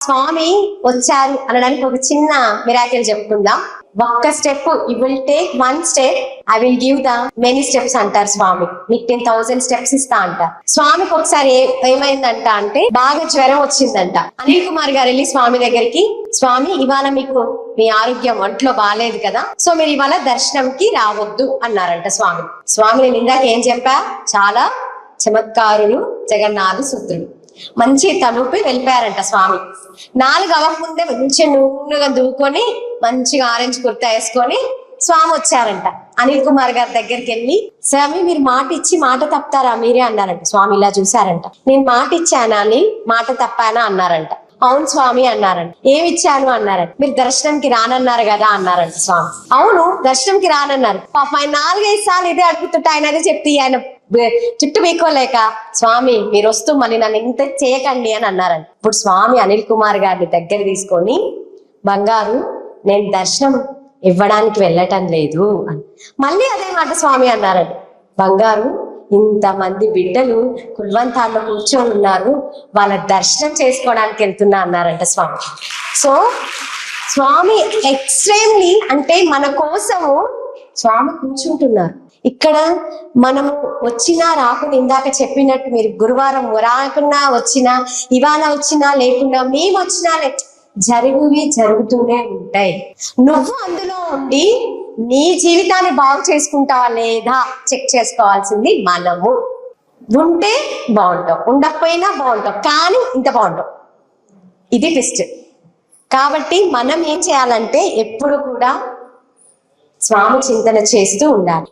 స్వామి వచ్చారు అనడానికి ఒక చిన్న మిరాకిల్ చెప్పుకుందాం. ఒక్క step, you will take one step, I will give the many steps అంటారు స్వామి. మీకు 10,000 స్టెప్స్ ఇస్తా అంటారు. స్వామికి ఒకసారి ఏమైందంట అంటే బాగా జ్వరం వచ్చిందంట. అనిల్ కుమార్ గారు వెళ్ళి స్వామి దగ్గరికి, స్వామి ఇవాళ మీకు మీ ఆరోగ్యం ఒంట్లో బాగాలేదు కదా, సో మీరు ఇవాళ దర్శనంకి రావద్దు అన్నారంట స్వామి. స్వామి నేను ఇందాక ఏం చెప్పా, చాలా చమత్కారులు జగన్నాథ సూత్రుడు. మంచి తలుపి వెళ్ళిపోయారంట స్వామి. 4 అవ్వకముందే మంచి నూనెగా దూకొని మంచిగా ఆరెంజ్ కుర్తా వేసుకొని స్వామి వచ్చారంట. అనిల్ కుమార్ గారి దగ్గరికి వెళ్ళి, స్వామి మీరు మాట ఇచ్చి మాట తప్పుతారా మీరే అన్నారంట. స్వామి ఇలా చూసారంట. నేను మాట ఇచ్చానా అని, మాట తప్పానా అన్నారంట. అవును స్వామి అన్నారంట. ఏమిచ్చాను అన్నారంట. మీరు దర్శనంకి రానన్నారు కదా అన్నారంట స్వామి. అవును దర్శనంకి రానన్నారు. పాప ఆయన 4-5 సార్లు ఇదే అడుగుతుంటే ఆయన అదే చెప్తే ఆయన చుట్టూ మీకోలేక, స్వామి మీరు వస్తూ మళ్ళీ నన్ను ఇంత చేయకండి అని అన్నారంట. ఇప్పుడు స్వామి అనిల్ కుమార్ గారిని దగ్గర తీసుకొని, బంగారు నేను దర్శనం ఇవ్వడానికి వెళ్ళటం లేదు అని మళ్ళీ అదే మాట స్వామి అన్నారంట. బంగారు ఇంతమంది బిడ్డలు కుల్వంతాల్లో కూర్చొని ఉన్నారు, వాళ్ళ దర్శనం చేసుకోవడానికి వెళ్తున్నా అన్నారంట స్వామి. సో స్వామి ఎక్స్ట్రీమ్లీ అంటే మన కోసము స్వామి కూర్చుంటున్నారు. ఇక్కడ మనము వచ్చినా రాకుండా, ఇందాక చెప్పినట్టు మీరు గురువారం రాకున్నా వచ్చినా, ఇవాళ వచ్చినా లేకున్నా, మేము వచ్చినా జరిగివి జరుగుతూనే ఉంటాయి. నువ్వు అందులో ఉండి నీ జీవితాన్ని బాగు చేసుకుంటావా లేదా చెక్ చేసుకోవాల్సింది మనము. ఉంటే బాగుంటాం, ఉండకపోయినా బాగుంటాం, కానీ ఇంత బాగుంటాం. ఇది ట్విస్ట్. కాబట్టి మనం ఏం చేయాలంటే ఎప్పుడు కూడా స్వామి చింతన చేస్తూ ఉండాలి.